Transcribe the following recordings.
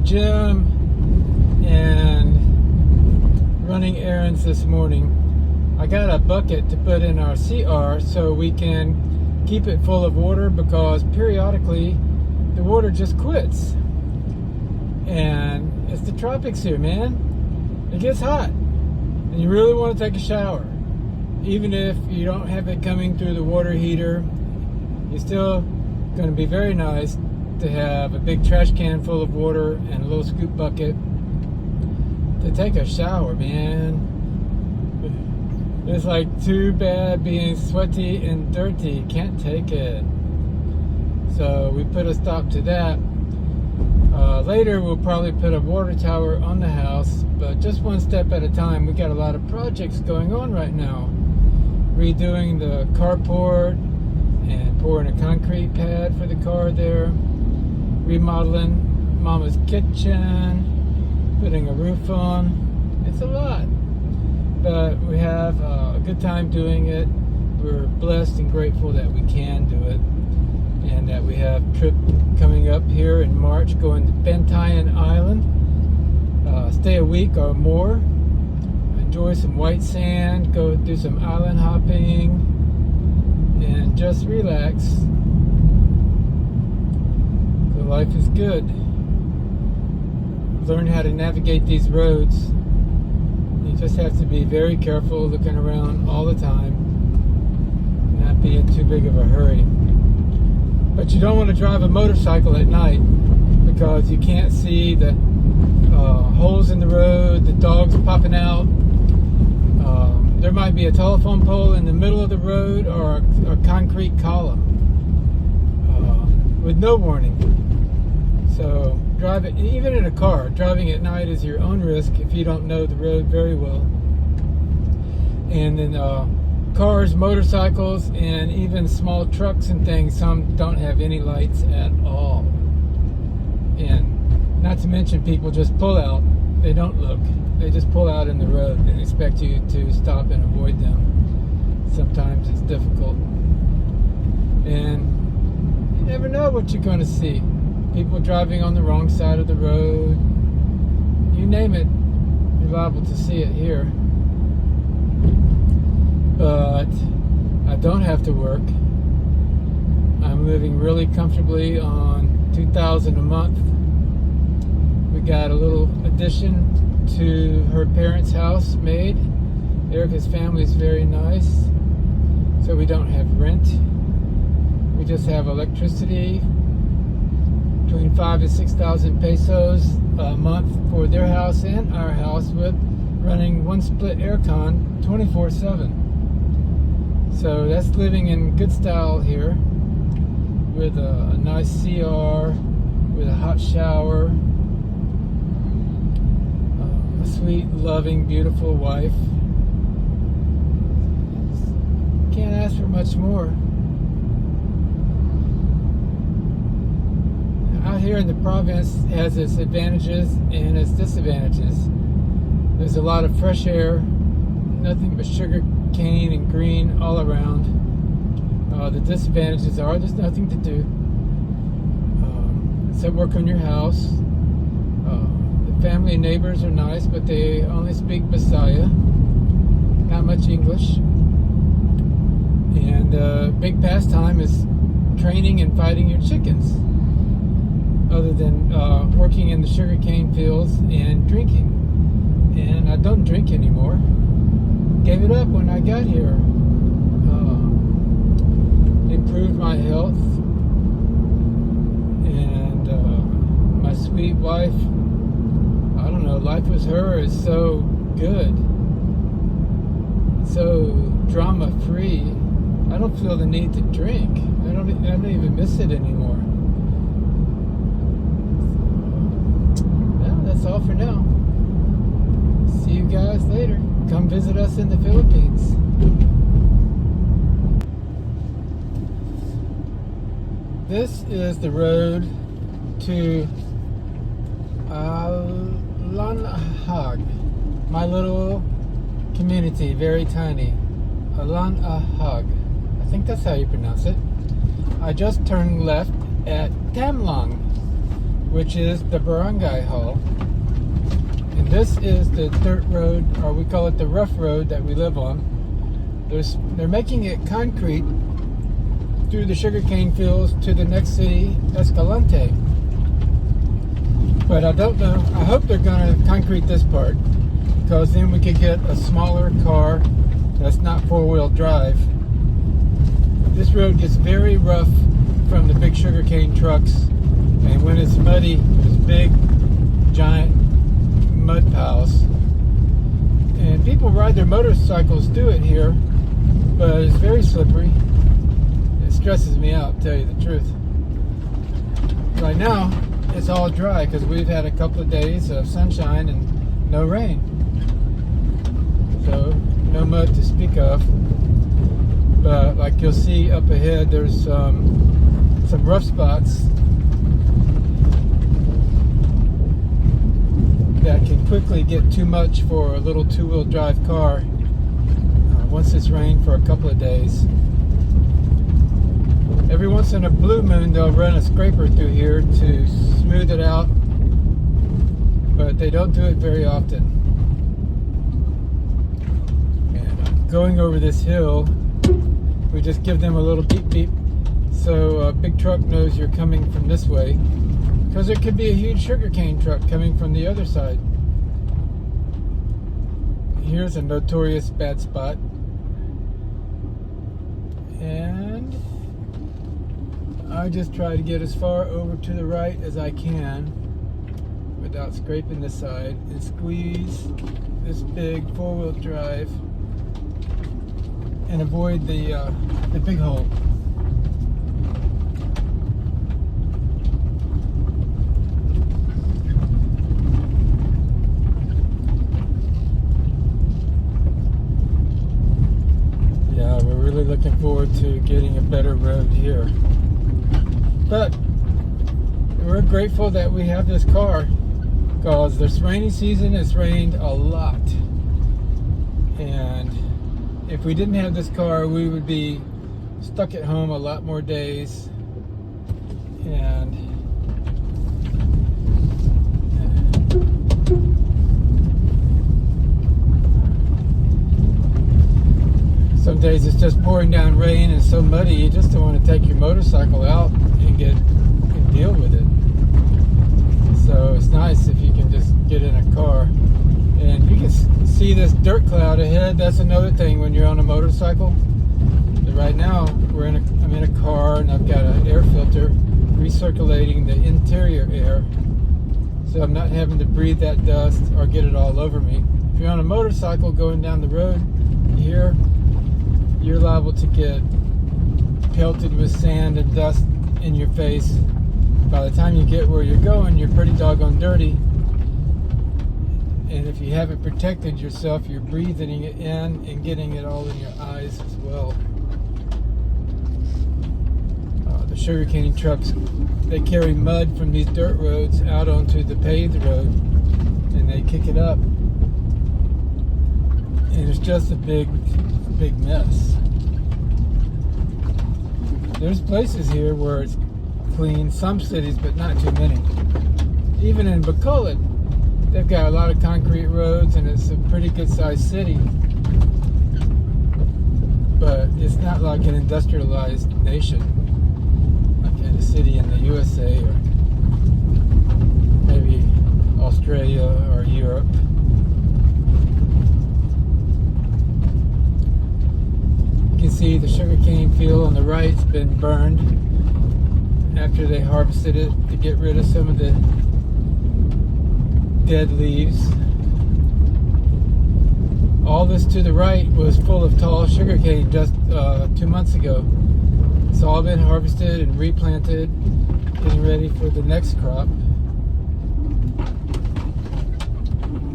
gym and running errands this morning. I got a bucket to put in our CR so we can keep it full of water, because periodically the water just quits. And it's the tropics here, man. It gets hot and you really want to take a shower. Even if you don't have it coming through the water heater, it's still going to be very nice to have a big trash can full of water and a little scoop bucket to take a shower, man. It's like too bad being sweaty and dirty. Can't take it. So we put a stop to that. Later we'll probably put a water tower on the house, but just one step at a time. We got a lot of projects going on right now. Redoing the carport and pouring a concrete pad for the car there. Remodeling Mama's kitchen. Putting a roof on. It's a lot. But we have a good time doing it. We're blessed and grateful that we can do it. And that we have a trip coming up here in March, going to Bantayan Island. Stay a week or more. Enjoy some white sand. Go do some island hopping. And just relax. So life is good. Learn how to navigate these roads. You just have to be very careful, looking around all the time, not be in too big of a hurry. But you don't want to drive a motorcycle at night, because you can't see the holes in the road, the dogs popping out. There might be a telephone pole in the middle of the road, or a concrete column with no warning. So drive it, even in a car, driving at night is your own risk if you don't know the road very well. And then cars, motorcycles, and even small trucks and things, some don't have any lights at all. And not to mention, people just pull out. They don't look. They just pull out in the road and expect you to stop and avoid them. Sometimes it's difficult. And you never know what you're going to see. People driving on the wrong side of the road. You name it, you're liable to see it here. But I don't have to work. I'm living really comfortably on $2,000 a month. We got a little addition to her parents' house made. Erica's family is very nice. So we don't have rent. We just have electricity. Between 5,000 to 6,000 pesos a month for their house and our house, with running one split aircon 24/7. So that's living in good style here, with a nice CR, with a hot shower, a sweet, loving, beautiful wife. Can't ask for much more. Out here in the province has its advantages and its disadvantages. There's a lot of fresh air, nothing but sugar cane and green all around. The disadvantages are there's nothing to do except work on your house. The family and neighbors are nice, but they only speak Bisaya, not much English. And big pastime is training and fighting your chickens, other than working in the sugarcane fields and drinking. And I don't drink anymore. Gave it up when I got here. Improved my health. And my sweet wife, I don't know, life with her is so good. So drama free. I don't feel the need to drink. I don't even miss it anymore. That's all for now. See you guys later. Come visit us in the Philippines. This is the road to Alanahag, my little community, very tiny. Alanahag. I think that's how you pronounce it. I just turned left at Tamlang, which is the Barangay Hall. And this is the dirt road, or we call it the rough road that we live on. They're making it concrete through the sugarcane fields to the next city, Escalante. But I don't know. I hope they're going to concrete this part, because then we could get a smaller car that's not four-wheel drive. This road gets very rough from the big sugarcane trucks, and when it's muddy, there's big, giant mud piles. And people ride their motorcycles through it here, but it's very slippery. It stresses me out, to tell you the truth. Right now, it's all dry because we've had a couple of days of sunshine and no rain. So, no mud to speak of. But like you'll see up ahead, there's some rough spots that can quickly get too much for a little two-wheel drive car once it's rained for a couple of days. Every once in a blue moon they'll run a scraper through here to smooth it out, but they don't do it very often. And going over this hill, we just give them a little beep beep so a big truck knows you're coming from this way, because there could be a huge sugarcane truck coming from the other side. Here's a notorious bad spot. And I just try to get as far over to the right as I can without scraping the side and squeeze this big four-wheel drive and avoid the big hole. Yeah, we're really looking forward to getting a better road here. But we're grateful that we have this car, because this rainy season has rained a lot. And if we didn't have this car, we would be stuck at home a lot more days. And some days it's just pouring down rain and so muddy you just don't want to take your motorcycle out and deal with it. So it's nice if you can just get in a car. And you can see this dirt cloud ahead. That's another thing when you're on a motorcycle. But right now I'm in a car and I've got an air filter recirculating the interior air, so I'm not having to breathe that dust or get it all over me. If you're on a motorcycle going down the road here, you're liable to get pelted with sand and dust in your face. By the time you get where you're going, you're pretty doggone dirty. And if you haven't protected yourself, you're breathing it in and getting it all in your eyes as well. The sugarcane trucks, they carry mud from these dirt roads out onto the paved road, and they kick it up. And it's just a big mess. There's places here where it's clean, some cities, but not too many. Even in Bacolod, they've got a lot of concrete roads, and it's a pretty good sized city. But it's not like an industrialized nation, like in a city in the USA or maybe Australia or Europe. You can see the sugarcane field on the right's been burned after they harvested it to get rid of some of the dead leaves. All this to the right was full of tall sugarcane just 2 months ago. It's all been harvested and replanted, getting ready for the next crop.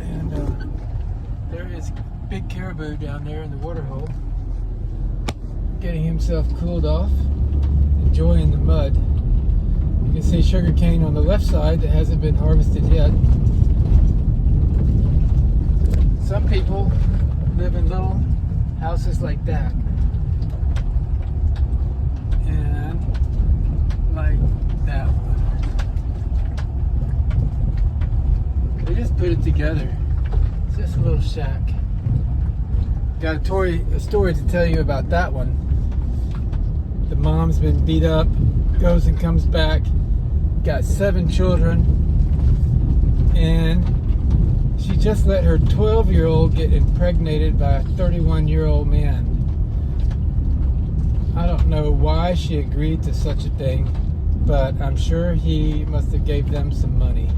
And there is big caribou down there in the water hole, getting himself cooled off, enjoying the mud. You can see sugarcane on the left side that hasn't been harvested yet. Some people live in little houses like that, and like that one. put it together. It's just a little shack. Got a story to tell you about that one. The mom's been beat up, goes and comes back, got 7 children, and she just let her 12-year-old get impregnated by a 31-year-old man. I don't know why she agreed to such a thing, but I'm sure he must have gave them some money.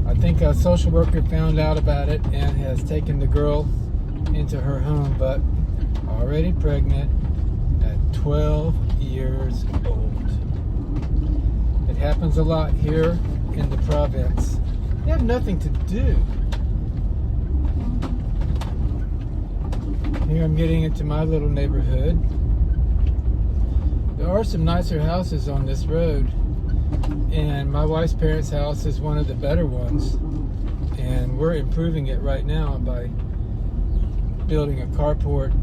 I think a social worker found out about it and has taken the girl into her home, but already pregnant at 12 years old. It happens a lot here in the province. They have nothing to do. Here I'm getting into my little neighborhood. There are some nicer houses on this road, and my wife's parents' house is one of the better ones, and we're improving it right now by building a carport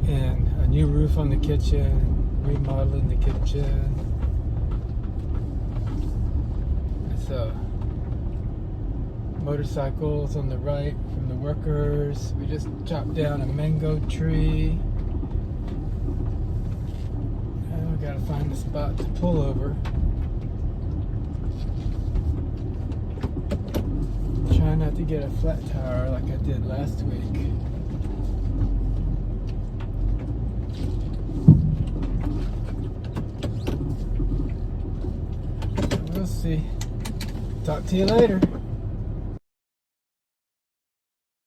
and a new roof on the kitchen, remodeling the kitchen. So motorcycles on the right from the workers. We just chopped down a mango tree. Now we gotta find a spot to pull over. Try not to get a flat tire like I did last week. We'll see. Talk to you later.